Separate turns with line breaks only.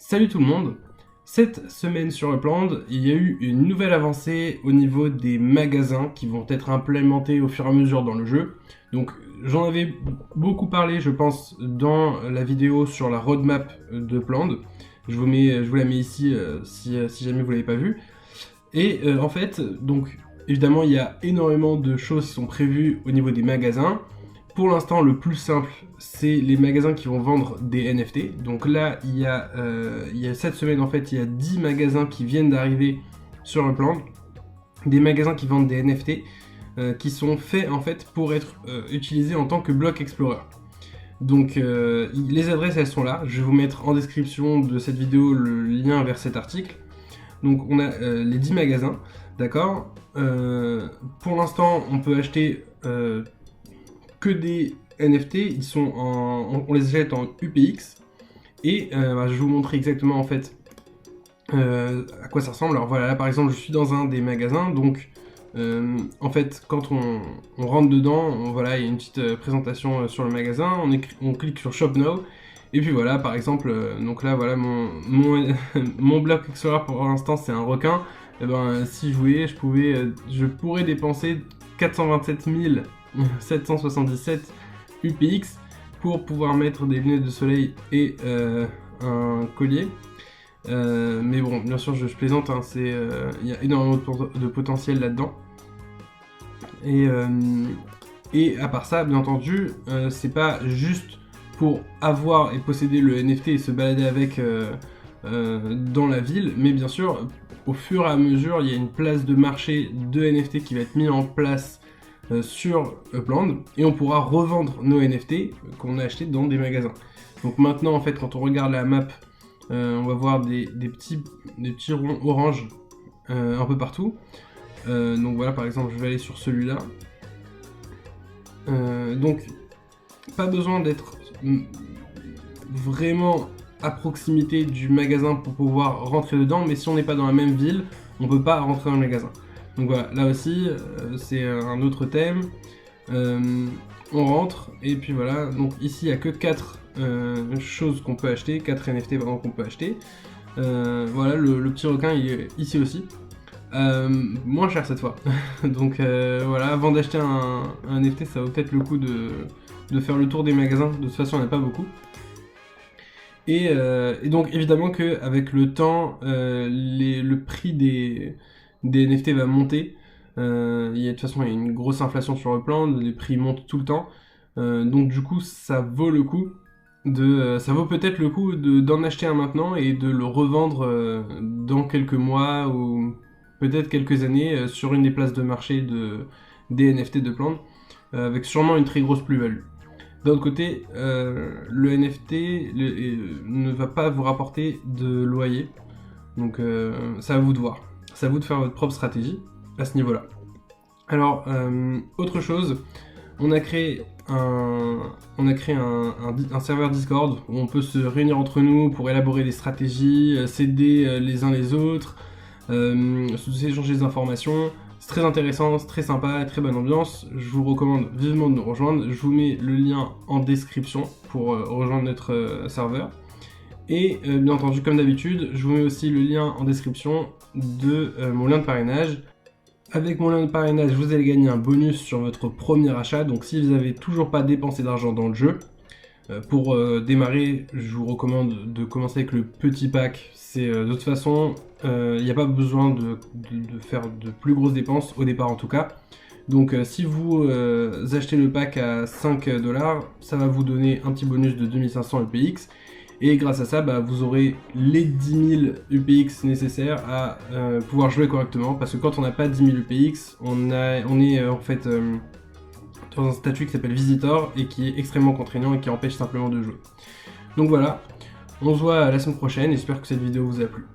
Salut tout le monde. Cette semaine sur Upland, il y a eu une nouvelle avancée au niveau des magasins qui vont être implémentés au fur et à mesure dans le jeu. Donc j'en avais beaucoup parlé, je pense, dans la vidéo sur la roadmap de Upland. Je vous la mets ici si jamais vous l'avez pas vue. Et en fait, donc évidemment, il y a énormément de choses qui sont prévues au niveau des magasins. Pour l'instant, le plus simple, c'est les magasins qui vont vendre des NFT. Donc là, il y a cette semaine, en fait, il y a 10 magasins qui viennent d'arriver sur le plan. Des magasins qui vendent des NFT qui sont faits, en fait, pour être utilisés en tant que bloc explorer. Donc les adresses, elles sont là. Je vais vous mettre en description de cette vidéo le lien vers cet article. Donc on a les 10 magasins, d'accord. Pour l'instant, on peut acheter que des NFT, on les achète en UPX, et je vais vous montrer exactement en fait à quoi ça ressemble. Alors voilà, là par exemple je suis dans un des magasins, donc en fait quand on rentre dedans, voilà, il y a une petite présentation sur le magasin, on clique sur Shop Now, et puis voilà, par exemple, donc là voilà mon bloc explorer pour l'instant c'est un requin. Et ben si je voulais, je pourrais dépenser 427 777 UPX pour pouvoir mettre des lunettes de soleil et un collier. Mais bon, bien sûr, je plaisante, hein, il y a énormément de potentiel là-dedans. Et à part ça, bien entendu, c'est pas juste pour avoir et posséder le NFT et se balader avec dans la ville, mais bien sûr, au fur et à mesure, il y a une place de marché de NFT qui va être mise en place sur Upland, et on pourra revendre nos NFT qu'on a achetés dans des magasins. Donc maintenant, en fait, quand on regarde la map, on va voir des petits ronds orange un peu partout. Donc voilà, par exemple, je vais aller sur celui-là. Donc, pas besoin d'être vraiment à proximité du magasin pour pouvoir rentrer dedans, mais si on n'est pas dans la même ville, on peut pas rentrer dans le magasin. Donc voilà, là aussi, c'est un autre thème. On rentre, et puis voilà, donc ici il n'y a que 4 choses qu'on peut acheter, 4 NFT pardon, qu'on peut acheter. Voilà, le petit requin il est ici aussi. Moins cher cette fois. Donc voilà, avant d'acheter un NFT, ça vaut peut-être le coup de faire le tour des magasins. De toute façon, il n'y en a pas beaucoup. Et donc évidemment qu'avec le temps, le prix des NFT va monter. De toute façon, il y a une grosse inflation sur le plan, les prix montent tout le temps. Donc du coup, ça vaut le coup ça vaut peut-être le coup d'en acheter un maintenant et de le revendre dans quelques mois ou peut-être quelques années sur une des places de marché des NFT de plantes, avec sûrement une très grosse plus-value. D'un autre côté, le NFT ne va pas vous rapporter de loyer, donc c'est à vous de voir. C'est à vous de faire votre propre stratégie à ce niveau-là. Alors, autre chose, on a créé un serveur Discord où on peut se réunir entre nous pour élaborer des stratégies, s'aider les uns les autres, s'échanger des informations. C'est très intéressant, c'est très sympa, très bonne ambiance. Je vous recommande vivement de nous rejoindre. Je vous mets le lien en description pour rejoindre notre serveur. Et bien entendu, comme d'habitude, je vous mets aussi le lien en description de mon lien de parrainage. Avec mon lien de parrainage, vous allez gagner un bonus sur votre premier achat. Donc si vous n'avez toujours pas dépensé d'argent dans le jeu, pour démarrer, je vous recommande de commencer avec le petit pack. De toute façon, il n'y a pas besoin de faire de plus grosses dépenses, au départ en tout cas. Donc si vous achetez le pack à 5$, ça va vous donner un petit bonus de 2500 UPX. Et grâce à ça, vous aurez les 10 000 UPX nécessaires à pouvoir jouer correctement. Parce que quand on n'a pas 10 000 UPX, on est en fait dans un statut qui s'appelle Visitor et qui est extrêmement contraignant et qui empêche simplement de jouer. Donc voilà, on se voit la semaine prochaine, j'espère que cette vidéo vous a plu.